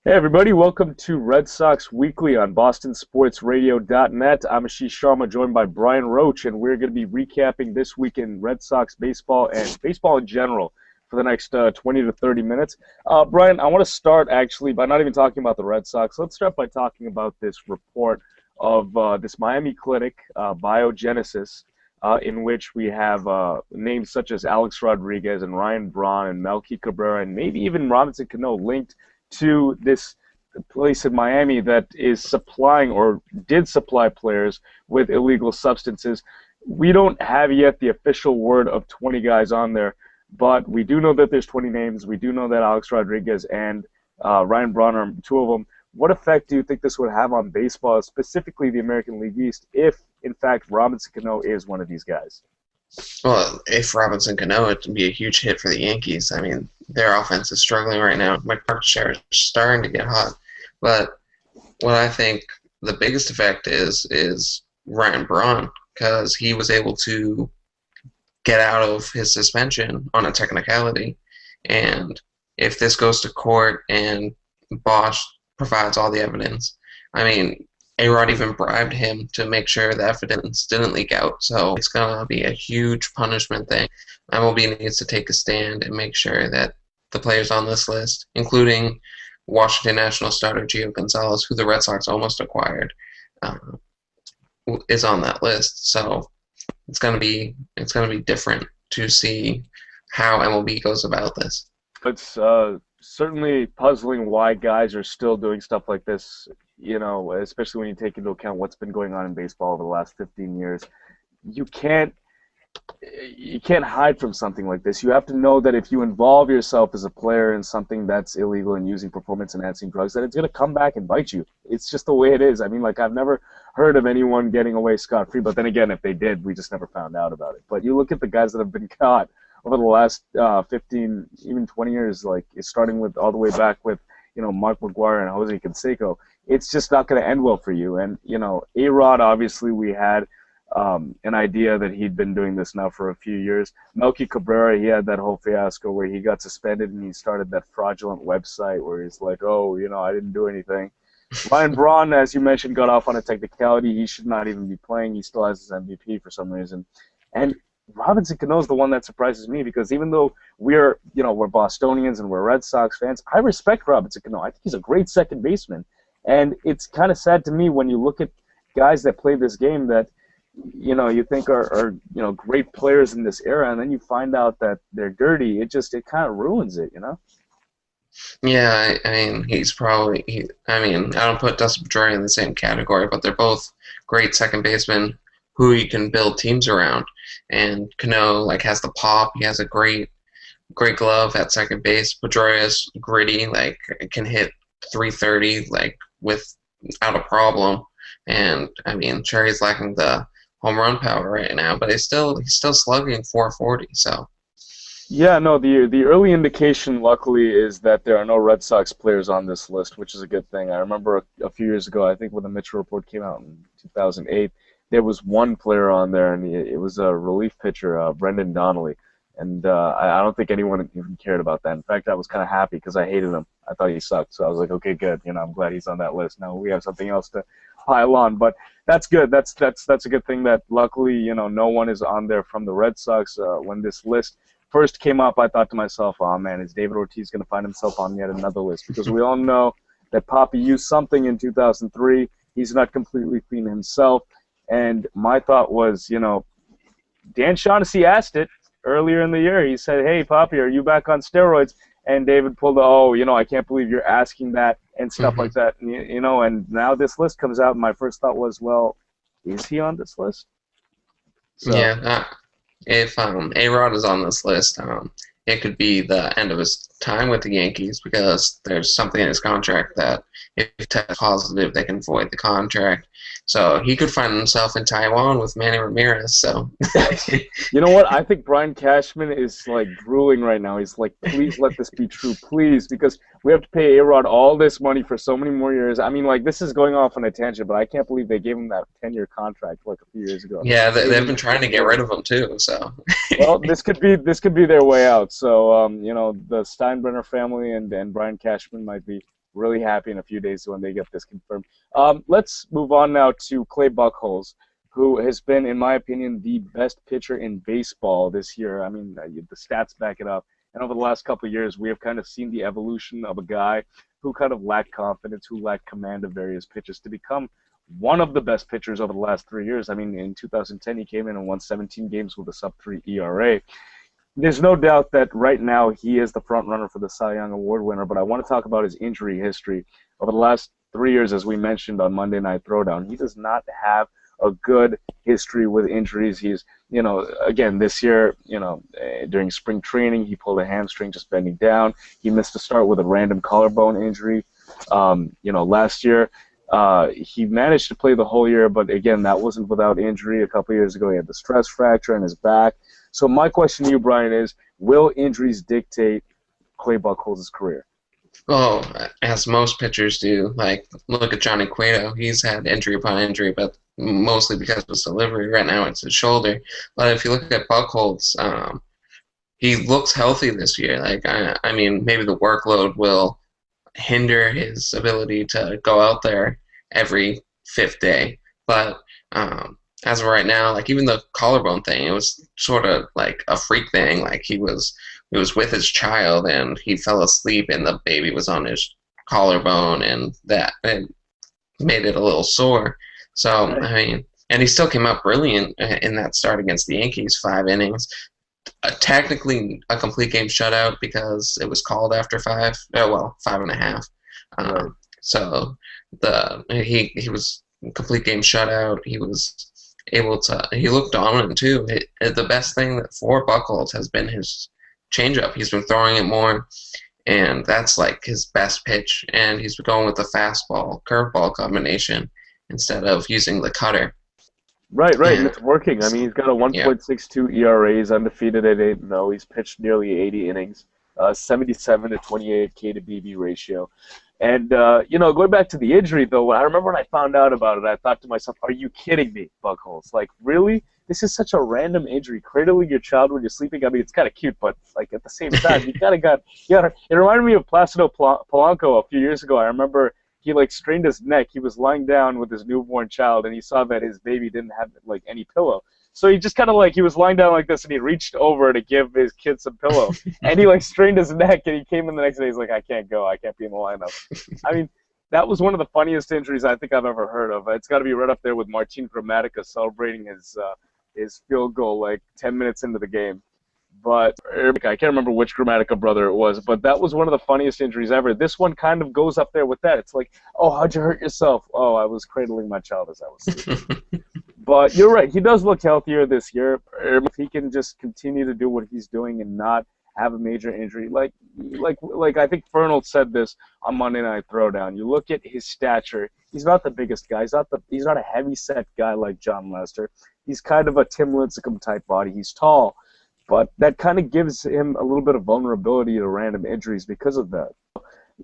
Hey everybody, welcome to Red Sox Weekly on BostonSportsRadio.net. I'm Ashish Sharma, joined by Brian Roach, and we're going to be recapping this week in Red Sox baseball and baseball in general for the next 20 to 30 minutes. Brian, I want to start actually by not even talking about the Red Sox. Let's start by talking about this report of this Miami clinic, Biogenesis, in which we have names such as Alex Rodriguez and Ryan Braun and Melky Cabrera and maybe even Robinson Cano linked to this place in Miami that is supplying or did supply players with illegal substances. We don't have yet the official word of 20 guys on there, but we do know that there's 20 names. We do know that Alex Rodriguez and Ryan Braun are two of them. What effect do you think this would have on baseball, specifically the American League East, if, in fact, Robinson Cano is one of these guys? Well, if Robinson Cano, it would be a huge hit for the Yankees. I mean, their offense is struggling right now. McCarthy's share is starting to get hot. But what I think the biggest effect is Ryan Braun, because he was able to get out of his suspension on a technicality. And if this goes to court and Bosch provides all the evidence, I mean, A-Rod even bribed him to make sure the evidence didn't leak out. So it's going to be a huge punishment thing. MLB needs to take a stand and make sure that the players on this list, including Washington National starter Gio Gonzalez, who the Red Sox almost acquired, is on that list. So it's going to be different to see how MLB goes about this. It's certainly puzzling why guys are still doing stuff like this, especially when you take into account what's been going on in baseball over the last 15 years. You can't hide from something like this. You have to know that if you involve yourself as a player in something that's illegal and using performance-enhancing drugs, that it's going to come back and bite you. It's just the way it is. I mean, I've never heard of anyone getting away scot-free, but then again, if they did, we just never found out about it. But you look at the guys that have been caught over the last 15, even 20 years, starting with all the way back with, Mark McGwire and Jose Canseco, it's just not going to end well for you. And, A-Rod, obviously, we had an idea that he'd been doing this now for a few years. Melky Cabrera, he had that whole fiasco where he got suspended and he started that fraudulent website where he's like, I didn't do anything. Ryan Braun, as you mentioned, got off on a technicality. He should not even be playing. He still has his MVP for some reason. And Robinson Cano is the one that surprises me because even though we're Bostonians and we're Red Sox fans, I respect Robinson Cano. I think he's a great second baseman. And it's kind of sad to me when you look at guys that play this game that, you think are great players in this era, and then you find out that they're dirty. It kind of ruins it, Yeah, I mean, I don't put Dustin Pedroia in the same category, but they're both great second basemen who you can build teams around. And Cano, has the pop. He has a great glove at second base. Pedroia's gritty, can hit 330, without a problem. And, I mean, sure, he's lacking the home run power right now, but he's still slugging 440. So yeah, no, the early indication, luckily, is that there are no Red Sox players on this list, which is a good thing. I remember a few years ago, I think when the Mitchell report came out in 2008, there was one player on there, and it was a relief pitcher, Brendan Donnelly, and I don't think anyone even cared about that. In fact, I was kind of happy because I hated him. I thought he sucked, so I was like, okay, good. I'm glad he's on that list. Now we have something else to pile on, but that's good. That's a good thing that luckily, no one is on there from the Red Sox. When this list first came up, I thought to myself, oh man, is David Ortiz going to find himself on yet another list? Because we all know that Papi used something in 2003. He's not completely clean himself. And my thought was, Dan Shaughnessy asked it earlier in the year. He said, hey, Papi, are you back on steroids? And David pulled I can't believe you're asking that and stuff like that. And, and now this list comes out, and my first thought was, well, is he on this list? So. Yeah, if A-Rod is on this list, it could be the end of his time with the Yankees because there's something in his contract that if he tests positive, they can void the contract. So he could find himself in Taiwan with Manny Ramirez. So you know what? I think Brian Cashman is drooling right now. He's like, please let this be true, please, because we have to pay A-Rod all this money for so many more years. I mean, this is going off on a tangent, but I can't believe they gave him that 10-year contract a few years ago. Yeah, they've been trying to get rid of him too. So well, this could be their way out. So the Steinbrenner family and Brian Cashman might be really happy in a few days when they get this confirmed. Let's move on now to Clay Buchholz, who has been, in my opinion, the best pitcher in baseball this year. I mean, the stats back it up. And over the last couple of years, we have kind of seen the evolution of a guy who kind of lacked confidence, who lacked command of various pitches, to become one of the best pitchers over the last 3 years. I mean, in 2010, he came in and won 17 games with a sub-3 ERA. There's no doubt that right now he is the front runner for the Cy Young Award winner, but I want to talk about his injury history. Over the last 3 years, as we mentioned on Monday Night Throwdown, he does not have a good history with injuries. He's, again, this year, during spring training, he pulled a hamstring just bending down. He missed a start with a random collarbone injury. Last year, he managed to play the whole year, but again, that wasn't without injury. A couple years ago, he had the stress fracture in his back. So my question to you, Brian, is, will injuries dictate Clay Buchholz's career? Oh, as most pitchers do. Like, look at Johnny Cueto. He's had injury upon injury, but mostly because of his delivery. Right now it's his shoulder. But if you look at Buchholz, he looks healthy this year. Like, I mean, maybe the workload will hinder his ability to go out there every fifth day. But as of right now, like, even the collarbone thing, it was sort of like a freak thing. Like, he was with his child and he fell asleep and the baby was on his collarbone, and that made it a little sore. So, I mean, and he still came out brilliant in that start against the Yankees, 5 innings. Technically a complete game shutout because it was called after 5.5. So he was a complete game shutout. He was able to, he looked dominant too. The best thing for Buchholz has been his changeup. He's been throwing it more, and that's like his best pitch. And he's going with the fastball curveball combination instead of using the cutter. Right, and it's working. I mean, he's got a 1.62 ERA. He's undefeated at 8-0. He's pitched nearly 80 innings, 77 to 28 K to BB ratio. And, going back to the injury, though, I remember when I found out about it, I thought to myself, are you kidding me, Buchholz? Like, really? This is such a random injury. Cradling your child when you're sleeping, I mean, it's kind of cute, but, like, at the same time, you gotta, it reminded me of Placido Polanco a few years ago. I remember he, like, strained his neck. He was lying down with his newborn child, and he saw that his baby didn't have, like, any pillow. So he just kind of, like, he was lying down like this, and he reached over to give his kid some pillow. And he, like, strained his neck, and he came in the next day. He's like, I can't go. I can't be in the lineup. I mean, that was one of the funniest injuries I think I've ever heard of. It's got to be right up there with Martin Gramatica celebrating his field goal, like, 10 minutes into the game. But I can't remember which Gramatica brother it was, but that was one of the funniest injuries ever. This one kind of goes up there with that. It's like, oh, how'd you hurt yourself? Oh, I was cradling my child as I was sleeping. But you're right. He does look healthier this year. If he can just continue to do what he's doing and not have a major injury, like I think Fernald said this on Monday Night Throwdown. You look at his stature. He's not the biggest guy. He's not a heavy-set guy like John Lester. He's kind of a Tim Lincecum type body. He's tall, but that kind of gives him a little bit of vulnerability to random injuries because of that.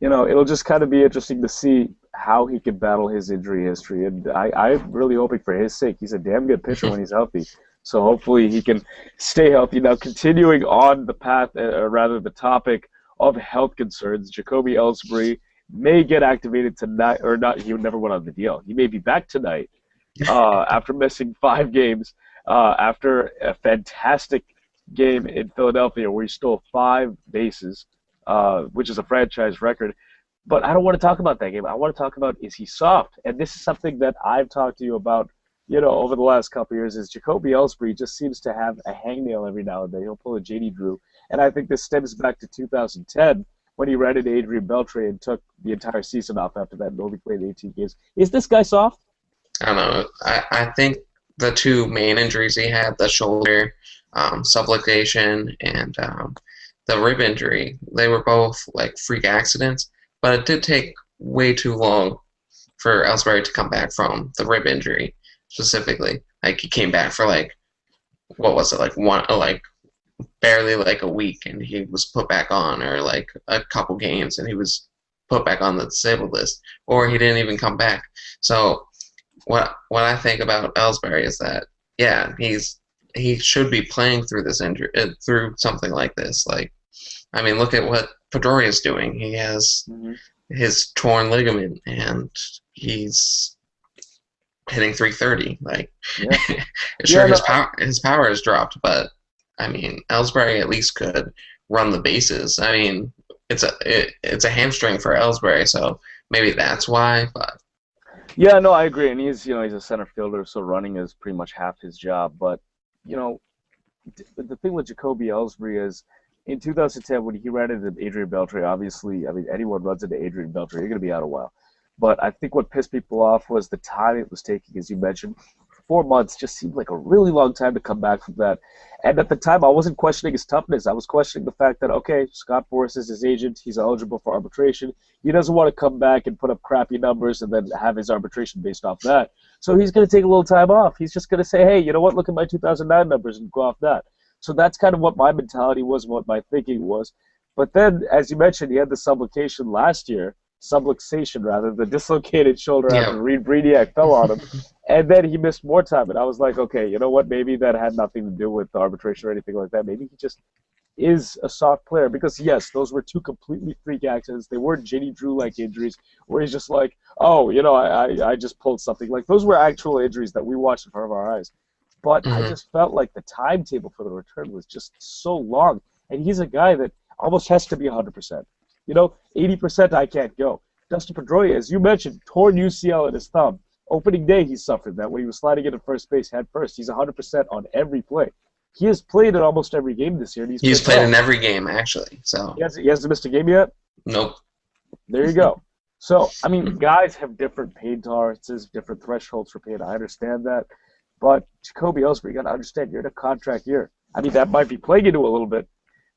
It'll just kind of be interesting to see how he can battle his injury history, and I'm really hoping for his sake. He's a damn good pitcher when he's healthy, so hopefully he can stay healthy. Now, continuing on the path, or rather the topic of health concerns, Jacoby Ellsbury may get activated tonight, or not. He never went on the DL. He may be back tonight after missing 5 games after a fantastic game in Philadelphia where he stole 5 bases, which is a franchise record. But I don't want to talk about that game. I want to talk about, is he soft? And this is something that I've talked to you about, over the last couple of years, is Jacoby Ellsbury just seems to have a hangnail every now and then. He'll pull a J.D. Drew. And I think this stems back to 2010 when he rented Adrian Beltre and took the entire season off after that and only played 18 games. Is this guy soft? I don't know. I think the 2 main injuries he had, the shoulder subluxation and the rib injury, they were both like freak accidents, but it did take way too long for Ellsbury to come back from the rib injury specifically. Like, he came back for barely like a week, and he was put back on, or like a couple games and he was put back on the disabled list, or he didn't even come back. So what I think about Ellsbury is that, yeah, he should be playing through this injury, through something like this. Like, I mean, look at what Pedroia's doing. He has his torn ligament, and he's hitting 330. Like, Yeah. sure, Yeah, no, his power has dropped, but I mean, Ellsbury at least could run the bases. I mean, it's a hamstring for Ellsbury, so maybe that's why. But yeah, no, I agree. And he's a center fielder, so running is pretty much half his job. But, you know, the thing with Jacoby Ellsbury is in 2010 when he ran into Adrian Beltre, obviously, I mean, anyone runs into Adrian Beltre, you're going to be out a while. But I think what pissed people off was the time it was taking, as you mentioned. 4 months just seemed like a really long time to come back from that. And at the time, I wasn't questioning his toughness. I was questioning the fact that, okay, Scott Boras is his agent. He's eligible for arbitration. He doesn't want to come back and put up crappy numbers and then have his arbitration based off that. So he's going to take a little time off. He's just going to say, hey, you know what, look at my 2009 numbers and go off that. So that's kind of what my mentality was and what my thinking was. But then, as you mentioned, he had the subluxation rather, the dislocated shoulder after Reed Brediak fell on him. And then he missed more time. And I was like, okay, you know what? Maybe that had nothing to do with the arbitration or anything like that. Maybe he just is a soft player. Because, yes, those were two completely freak accidents. They weren't J.D. Drew-like injuries where he's just like, oh, I just pulled something. Like, those were actual injuries that we watched in front of our eyes. But I just felt like the timetable for the return was just so long. And he's a guy that almost has to be 100%. 80% I can't go. Dustin Pedroia, as you mentioned, torn UCL in his thumb. Opening day he suffered that when he was sliding into first base head first. He's 100% on every play. He has played in almost every game this year. And he's played in every game, actually. So he hasn't missed a game yet? Nope. There you go. So, I mean, guys have different pain tolerances, different thresholds for pain. I understand that. But Jacoby Ellsbury, you got to understand, you're in a contract year. I mean, that might be playing into a little bit,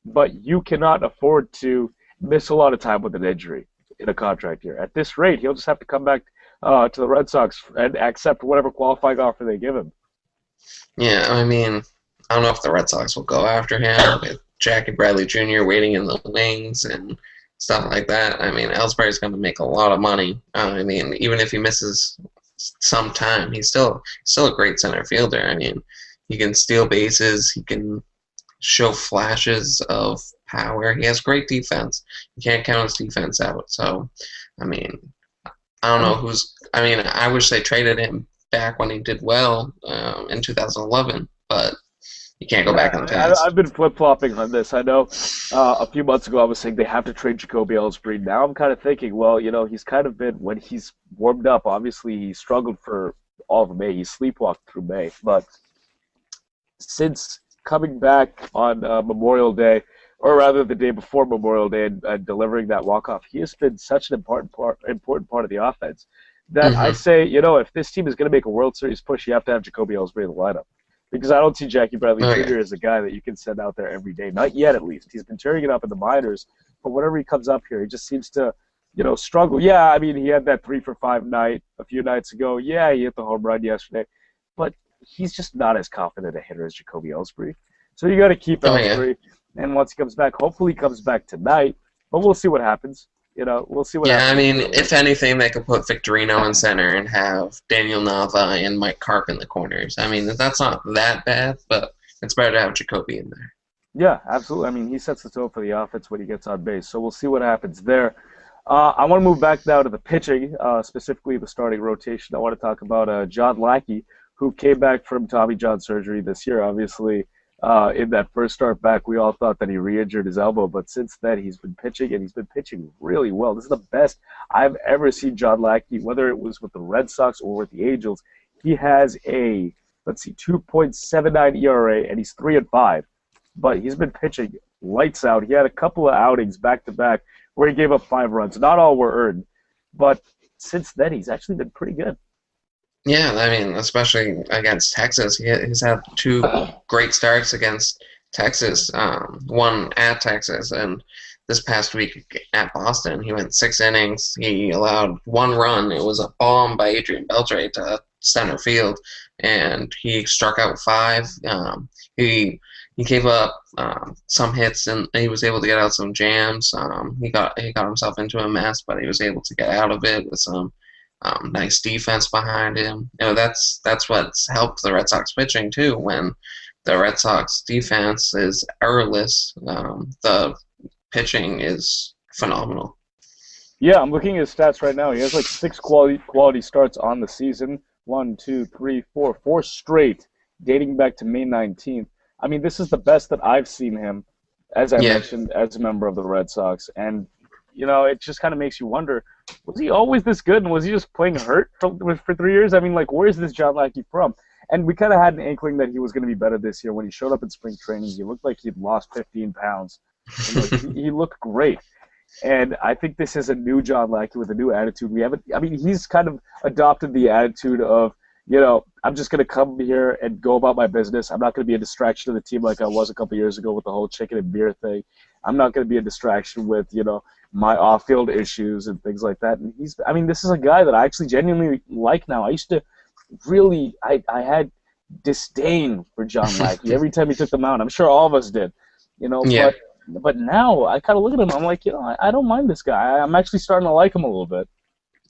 but you cannot afford to miss a lot of time with an injury in a contract year. At this rate, he'll just have to come back to the Red Sox and accept whatever qualifying offer they give him. Yeah, I mean, I don't know if the Red Sox will go after him with Jackie Bradley Jr. waiting in the wings and stuff like that. I mean, Ellsbury's going to make a lot of money. I mean, even if he misses some time, he's still a great center fielder. I mean, he can steal bases. He can show flashes of power. He has great defense. You can't count his defense out. So, I mean, I don't know I wish they traded him back when he did well in 2011, but you can't go back in the past. I've been flip-flopping on this. I know a few months ago I was saying they have to trade Jacoby Ellsbury. Now I'm kind of thinking, well, he's kind of been, when he's warmed up, obviously he struggled for all of May. He sleepwalked through May. But since coming back on Memorial Day, or rather the day before Memorial Day, and delivering that walk-off, he has been such an important part of the offense that I say, if this team is going to make a World Series push, you have to have Jacoby Ellsbury in the lineup. Because I don't see Jackie Bradley Jr. as a guy that you can send out there every day. Not yet, at least. He's been tearing it up in the minors, but whenever he comes up here, he just seems to, struggle. Yeah, I mean, he had that 3-for-5 night a few nights ago. Yeah, he hit the home run yesterday. But he's just not as confident a hitter as Jacoby Ellsbury. So you got to keep Ellsbury. And once he comes back, hopefully he comes back tonight. But we'll see what happens. We'll see what happens. I mean, if anything, they could put Victorino in center and have Daniel Nava and Mike Karp in the corners. I mean, that's not that bad, but it's better to have Jacoby in there. Yeah, absolutely. I mean, he sets the tone for the offense when he gets on base. So we'll see what happens there. I want to move back now to the pitching, specifically the starting rotation. I want to talk about John Lackey, who came back from Tommy John surgery this year. Obviously, in that first start back, we all thought that he re-injured his elbow, but since then he's been pitching, and he's been pitching really well. This is the best I've ever seen John Lackey, whether it was with the Red Sox or with the Angels. He has a, 2.79 ERA, and he's 3-5, but he's been pitching lights out. He had a couple of outings back-to-back where he gave up 5 runs. Not all were earned, but since then he's actually been pretty good. Yeah, I mean, especially against Texas. He's had 2 great starts against Texas, one at Texas, and this past week at Boston. He went 6 innings. He allowed 1 run. It was a bomb by Adrian Beltre to center field, and he struck out 5. He gave up some hits, and he was able to get out some jams. He got himself into a mess, but he was able to get out of it with some nice defense behind him. That's what's helped the Red Sox pitching too. When the Red Sox defense is errorless, the pitching is phenomenal. Yeah, I'm looking at his stats right now. He has like six quality starts on the season. One, two, three, four straight, dating back to May 19th. I mean, this is the best that I've seen him, as I Yeah, mentioned, as a member of the Red Sox. And, it just kind of makes you wonder, was he always this good? And was he just playing hurt for 3 years? I mean, like, where's this John Lackey from? And we kind of had an inkling that he was going to be better this year. When he showed up in spring training, he looked like he'd lost 15 pounds. He looked great. And I think this is a new John Lackey with a new attitude. We haven't. I mean, he's kind of adopted the attitude of, I'm just going to come here and go about my business. I'm not going to be a distraction to the team like I was a couple years ago with the whole chicken and beer thing. I'm not going to be a distraction with, my off-field issues and things like that. And this is a guy that I actually genuinely like now. I used to really, I had disdain for John Lackey every time he took the mound. I'm sure all of us did, yeah, but now I kind of look at him. I'm like, I don't mind this guy. I'm actually starting to like him a little bit.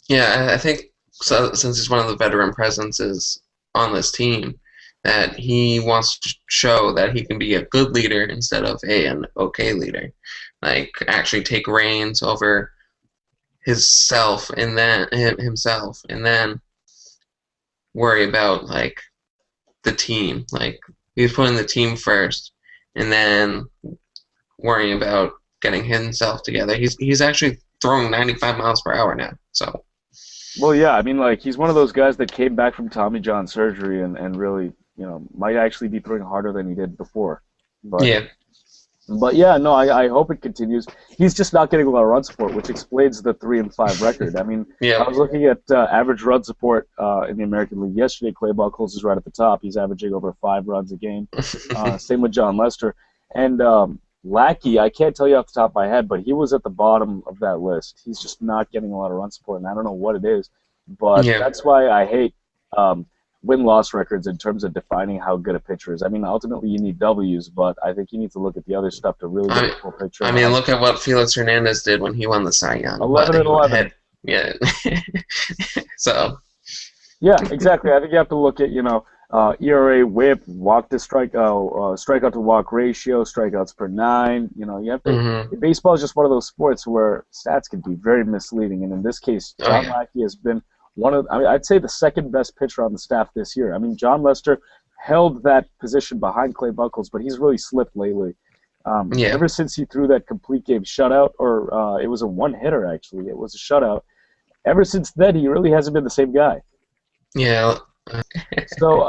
yeah. I think so, since he's one of the veteran presences on this team, that he wants to show that he can be a good leader instead of an okay leader. Like actually take reins over himself, and then worry about like the team. Like he's putting the team first, and then worrying about getting himself together. He's actually throwing 95 miles per hour now. So Well, yeah, he's one of those guys that came back from Tommy John surgery and really, might actually be throwing harder than he did before. But yeah, But yeah, no, I hope it continues. He's just not getting a lot of run support, which explains the 3-5 record. yeah. I was looking at average run support in the American League yesterday. Clay Buchholz is right at the top. He's averaging over 5 runs a game. Same with John Lester. And Lackey, I can't tell you off the top of my head, but he was at the bottom of that list. He's just not getting a lot of run support, and I don't know what it is. But Yeah. that's why I hate win-loss records in terms of defining how good a pitcher is. Ultimately you need W's, but I think you need to look at the other stuff to really get a full picture. Look at what Felix Hernandez did when he won the Cy Young. 11-11. Yeah. So. Yeah, exactly. I think you have to look at ERA, WHIP, walk to strikeout, strikeout to walk ratio, strikeouts per 9. You have to. Baseball is just one of those sports where stats can be very misleading, and in this case, John Lackey has been I'd say the second best pitcher on the staff this year. John Lester held that position behind Clay Buchholz, but he's really slipped lately. Ever since he threw that complete game shutout, or it was a one-hitter actually, it was a shutout. Ever since then, he really hasn't been the same guy. Yeah. So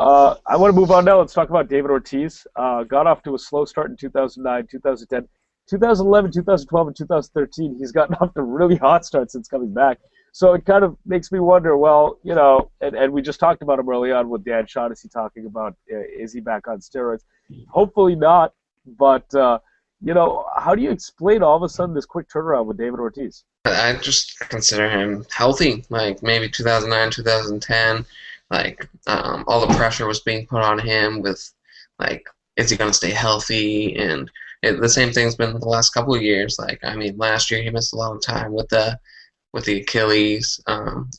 I want to move on now. Let's talk about David Ortiz. Got off to a slow start in 2009, 2010, 2011, 2012, and 2013. He's gotten off to really hot starts since coming back. So it kind of makes me wonder, and we just talked about him early on with Dan Shaughnessy talking about, is he back on steroids? Hopefully not, but, how do you explain all of a sudden this quick turnaround with David Ortiz? I just consider him healthy, like maybe 2009, 2010. Like all the pressure was being put on him with, like, is he going to stay healthy? And the same thing's been the last couple of years. Like, last year he missed a lot of time with the Achilles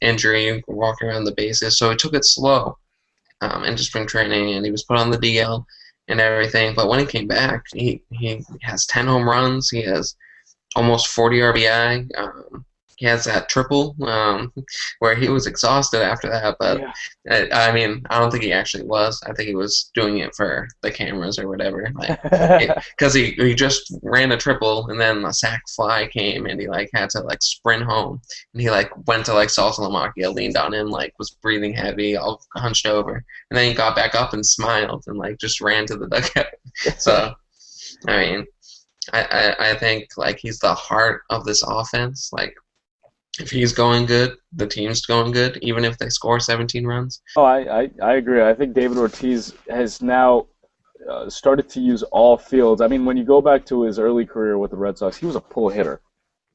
injury, walking around the bases. So he took it slow into spring training, and he was put on the DL and everything. But when he came back, he has 10 home runs. He has almost 40 RBI. He has that triple where he was exhausted after that. But, I don't think he actually was. I think he was doing it for the cameras or whatever. Because he just ran a triple, and then a sac fly came, and he, had to, sprint home. And he, went to, Salsa Lamacchia, leaned on him, was breathing heavy, all hunched over. And then he got back up and smiled and, just ran to the dugout. So, I think he's the heart of this offense. If he's going good, the team's going good, even if they score 17 runs. Oh, I agree. I think David Ortiz has now started to use all fields. When you go back to his early career with the Red Sox, he was a pull hitter.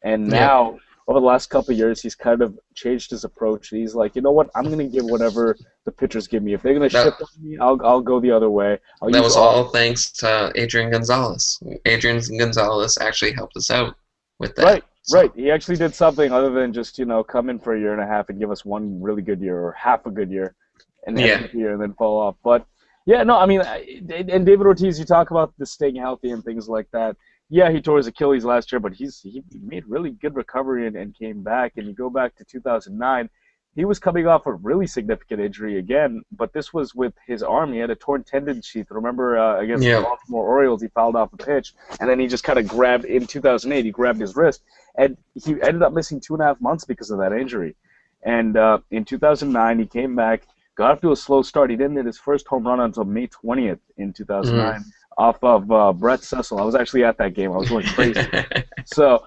And now, over the last couple of years, he's kind of changed his approach. He's like, you know what, I'm going to give whatever the pitchers give me. If they're going to shift on me, I'll go the other way. That was all thanks to Adrian Gonzalez. Adrian Gonzalez actually helped us out with that. Right. Right. He actually did something other than just, come in for a year and a half and give us one really good year or half a good year and then a year and then fall off. But, and David Ortiz, you talk about the staying healthy and things like that. Yeah, he tore his Achilles last year, but he made really good recovery and came back. And you go back to 2009, he was coming off a really significant injury again, but this was with his arm. He had a torn tendon sheath. Remember against the Yeah. Baltimore Orioles, he fouled off a pitch, and then he just kind of grabbed in 2008. He grabbed his wrist, and he ended up missing 2.5 months because of that injury. And in 2009, he came back, got off to a slow start. He didn't hit his first home run until May 20th in 2009 off of Brett Cecil. I was actually at that game. I was going crazy. So,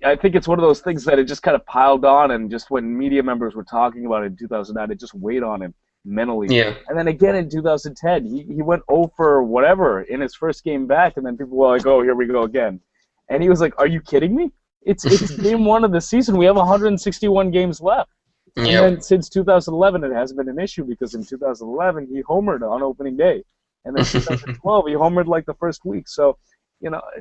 I think it's one of those things that it just kind of piled on, and just when media members were talking about it in 2009, it just weighed on him mentally. Yeah. And then again in 2010, he went 0 for whatever in his first game back, and then people were like, oh, here we go again. And he was like, are you kidding me? It's game one of the season. We have 161 games left. And then since 2011, it hasn't been an issue because in 2011, he homered on opening day. And then 2012, he homered like the first week. So,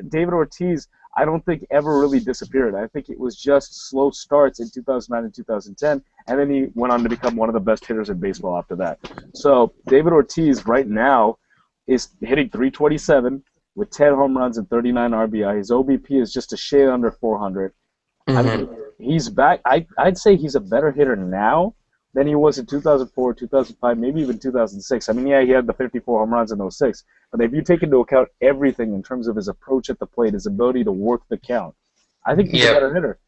David Ortiz, I don't think ever really disappeared. I think it was just slow starts in 2009 and 2010, and then he went on to become one of the best hitters in baseball after that. So David Ortiz right now is hitting 327 with 10 home runs and 39 RBI. His OBP is just a shade under 400. I mean, he's back. I'd say he's a better hitter now than he was in 2004, 2005, maybe even 2006. I mean, yeah, he had the 54 home runs in 06. But if you take into account everything in terms of his approach at the plate, his ability to work the count, I think he's a better hitter.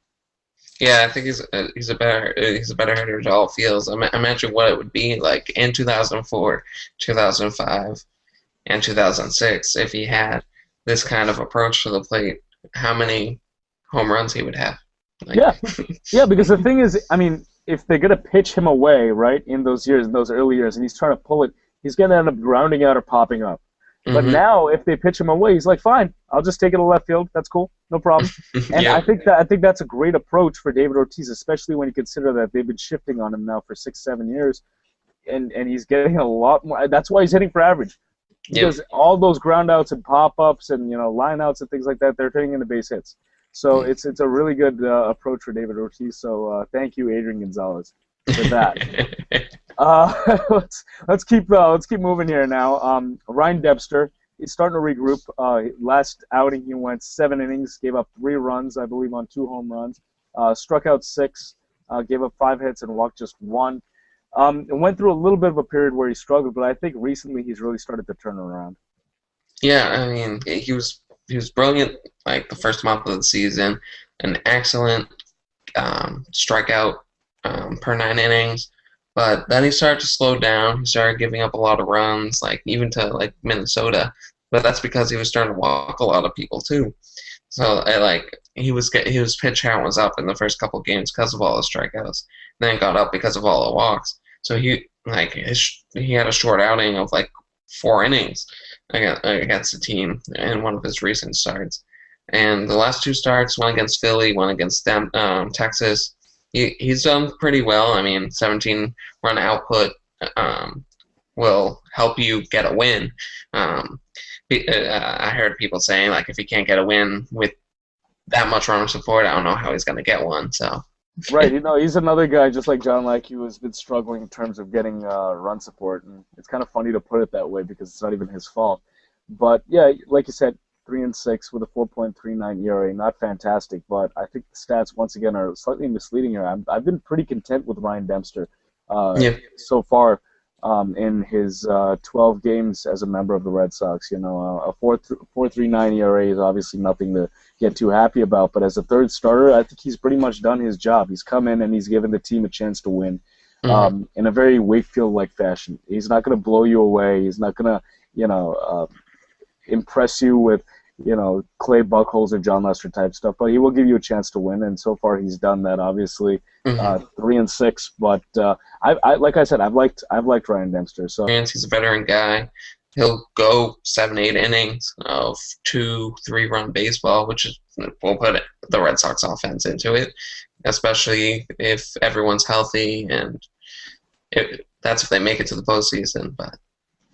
Yeah, I think he's a better hitter to all fields. Imagine what it would be like in 2004, 2005, and 2006 if he had this kind of approach to the plate. How many home runs he would have? Yeah, because the thing is, I mean, if they're gonna pitch him away, right, in those years, in those early years, and he's trying to pull it, he's gonna end up grounding out or popping up. But now, if they pitch him away, he's like, fine, I'll just take it to left field. That's cool, no problem. And I think that's a great approach for David Ortiz, especially when you consider that they've been shifting on him now for 6-7 years, and he's getting a lot more. That's why he's hitting for average, because all those ground outs and pop ups and line outs and things like that, they're turning into base hits. So it's a really good approach for David Ortiz. So thank you, Adrian Gonzalez, for that. Let's keep moving here now. Ryan Dempster is starting to regroup. Last outing he went 7 innings, gave up 3 runs, I believe, on 2 home runs. Struck out 6, gave up 5 hits and walked just 1. And went through a little bit of a period where he struggled, but I think recently he's really started to turn around. Yeah, I mean, he was brilliant like the first month of the season, an excellent strikeout per 9 innings. But then he started to slow down. He started giving up a lot of runs, like even to like Minnesota. But that's because he was starting to walk a lot of people too. So his pitch count was up in the first couple of games because of all the strikeouts. Then it got up because of all the walks. So he had a short outing of like 4 innings against the team in one of his recent starts. And the last 2 starts, one against Philly, one against Texas, he's done pretty well. I mean, 17-run output will help you get a win. I heard people saying, like, if he can't get a win with that much run support, I don't know how he's going to get one. So. Right, he's another guy just like John Lackey who has been struggling in terms of getting run support, and it's kind of funny to put it that way because it's not even his fault. But yeah, like you said, 3-6 with a 4.39 ERA, not fantastic, but I think the stats once again are slightly misleading here. I've been pretty content with Ryan Dempster so far in his 12 games as a member of the Red Sox. A 4.39 ERA is obviously nothing to get too happy about, but as a third starter, I think he's pretty much done his job. He's come in and he's given the team a chance to win in a very Wakefield-like fashion. He's not going to blow you away. He's not going to, impress you with, Clay Buchholz John Lester type stuff, but he will give you a chance to win, and so far he's done that. Obviously, 3-6, but I like I said, I've liked Ryan Dempster. So he's a veteran guy. He'll go 7-8 innings of 2-3 run baseball, which will put the Red Sox offense into it, especially if everyone's healthy, and that's if they make it to the postseason. But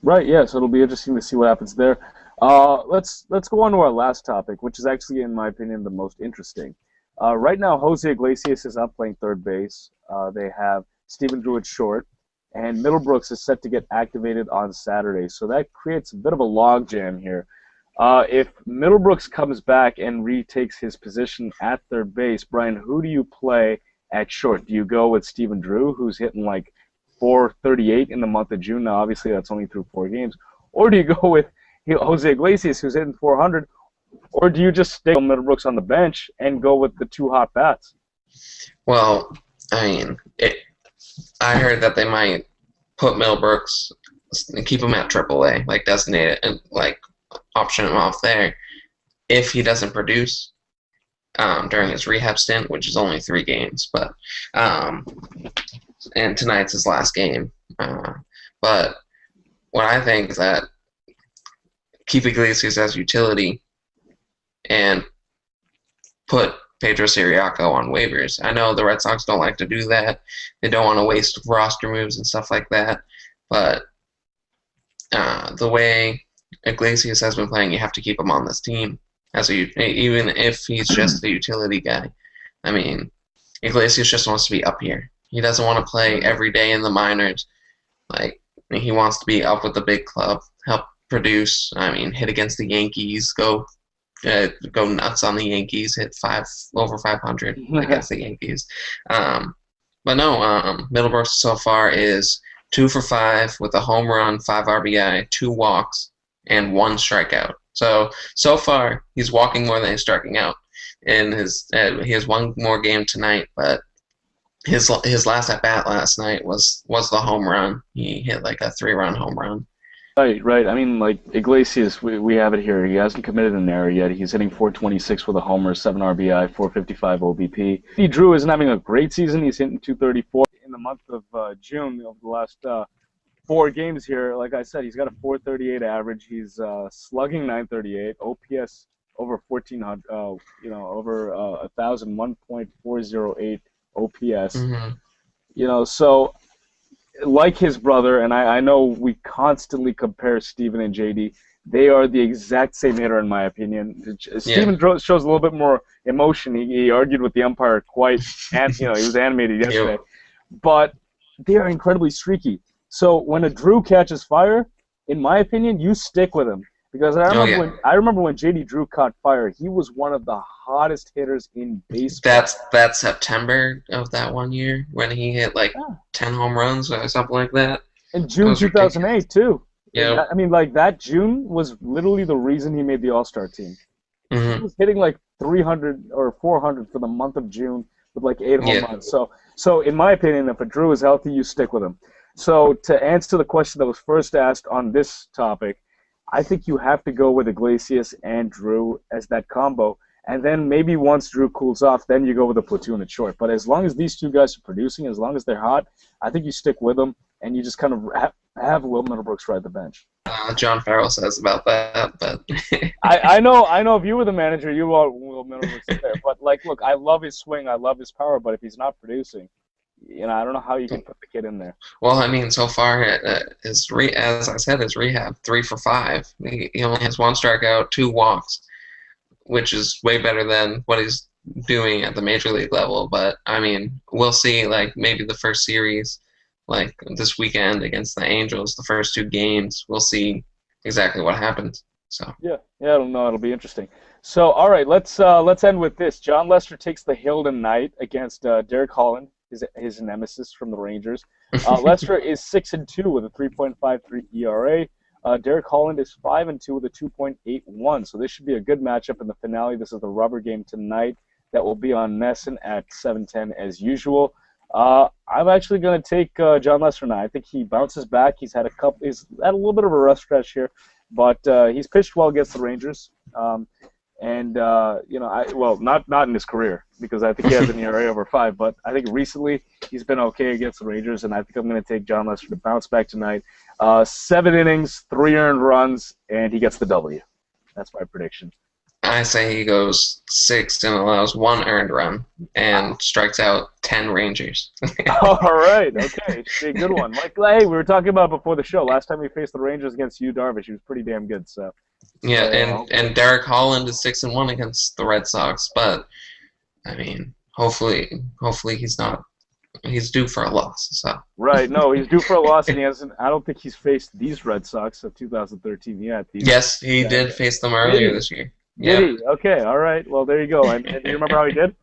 right, yeah. So it'll be interesting to see what happens there. Let's go on to our last topic, which is actually, in my opinion, the most interesting. Right now, Jose Iglesias is up playing third base. They have Stephen Drew at short, and Middlebrooks is set to get activated on Saturday. So that creates a bit of a logjam here. If Middlebrooks comes back and retakes his position at third base, Brian, who do you play at short? Do you go with Steven Drew, who's hitting like 438 in the month of June? Now, obviously, that's only through 4 games. Or do you go with Jose Iglesias, who's hitting 400? Or do you just stick Middlebrooks on the bench and go with the two hot bats? Well, I mean, I heard that they might put Middlebrooks and keep him at AAA, like designate it, and like option him off there if he doesn't produce during his rehab stint, which is only 3 games. But and tonight's his last game. But what I think is that keep Iglesias as utility and put Pedro Siriaco on waivers. I know the Red Sox don't like to do that. They don't want to waste roster moves and stuff like that. But the way Iglesias has been playing, you have to keep him on this team, even if he's just the utility guy. I mean, Iglesias just wants to be up here. He doesn't want to play every day in the minors. Like, he wants to be up with the big club, help produce. I mean, hit against the Yankees, go nuts on the Yankees, hit over 500 against the Yankees. But no, Middlebrooks so far is 2 for 5 with a home run, 5 RBI, 2 walks, and 1 strikeout. So far, he's walking more than he's striking out. And he has 1 more game tonight, but his last at bat last night was the home run. He hit like a 3-run home run. Right. I mean, like Iglesias, we have it here. He hasn't committed an error yet. He's hitting 426 with a homer, 7 RBI, 455 OBP. Drew isn't having a great season. He's hitting 234 in the month of June over the last 4 games here. Like I said, he's got a 438 average. He's slugging 938, OPS over 1400. Over 1,000, 1.408 OPS. Mm-hmm. So. Like his brother, and I know we constantly compare Steven and JD. They are the exact same hitter, in my opinion. Steven shows a little bit more emotion. He argued with the umpire he was animated yesterday. Yep. But they are incredibly streaky. So when a Drew catches fire, in my opinion, you stick with him. Because I remember when JD Drew caught fire, he was one of the hottest hitters in baseball. That's September of that one year when he hit 10 home runs or something like that. In June 2008 too. Yeah. I mean, that June was literally the reason he made the All-Star team. Mm-hmm. He was hitting 300 or 400 for the month of June with 8 home runs. So in my opinion, if a Drew is healthy, you stick with him. So to answer the question that was first asked on this topic, I think you have to go with Iglesias and Drew as that combo. And then maybe once Drew cools off, then you go with a platoon at short. But as long as these two guys are producing, as long as they're hot, I think you stick with them and you just kind of have Will Middlebrooks ride the bench. John Farrell says about that, but I know if you were the manager, you want Will Middlebrooks there. But look, I love his swing, I love his power, but if he's not producing, I don't know how you can put the kid in there. Well, I mean, so far, as I said, his rehab, 3 for 5. He only has 1 strikeout, 2 walks, which is way better than what he's doing at the major league level. But, I mean, we'll see, maybe the first series, this weekend against the Angels, the first 2 games, we'll see exactly what happens. So Yeah, I don't know. It'll be interesting. So, all right, let's end with this. John Lester takes the hill tonight against Derek Holland, his nemesis from the Rangers. Lester is 6-2 with a 3.53 ERA. Derek Holland is 5-2 with a 2.81. So this should be a good matchup in the finale. This is the rubber game tonight that will be on NESN at 7:10 as usual. I'm actually going to take John Lester now. I think he bounces back. He's had a little bit of a rough stretch here, but he's pitched well against the Rangers. Not in his career, because I think he has an ERA over 5, but I think recently he's been okay against the Rangers, and I think I'm going to take John Lester to bounce back tonight. 7 innings, 3 earned runs, and he gets the W. That's my prediction. I say he goes 6 and allows 1 earned run and strikes out 10 Rangers. All right, okay, a good one. Hey, we were talking about before the show. Last time we faced the Rangers against Yu Darvish, he was pretty damn good. So. Yeah, and Derek Holland is 6-1 against the Red Sox, but I mean, hopefully he's not he's due for a loss. So Right. No, he's due for a loss, and he hasn't. I don't think he's faced these Red Sox of 2013 yet. yes, he Yeah, did face them earlier this year. did Yeah. he? Okay. All right. Well, there you go. And do you remember how he did?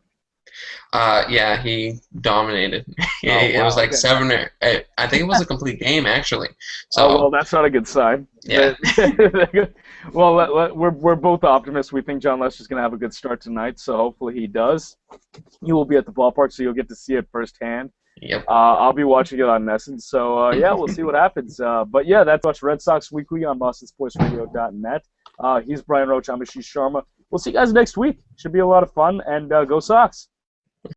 Yeah, he dominated. Oh, It wow. was like Okay. seven or I think it was a complete game actually. Oh, well, So that's not a good sign. yeah, Well, we're both optimists. We think John Lester's going to have a good start tonight, so hopefully he does. You will be at the ballpark, so you'll get to see it firsthand. yep. I'll be watching it on Nesson, so yeah, we'll see what happens. But yeah, that's much Red Sox Weekly on BostonSportsRadio.net. He's Brian Roach. I'm Ashish Sharma. We'll see you guys next week. Should be a lot of fun, and go Sox.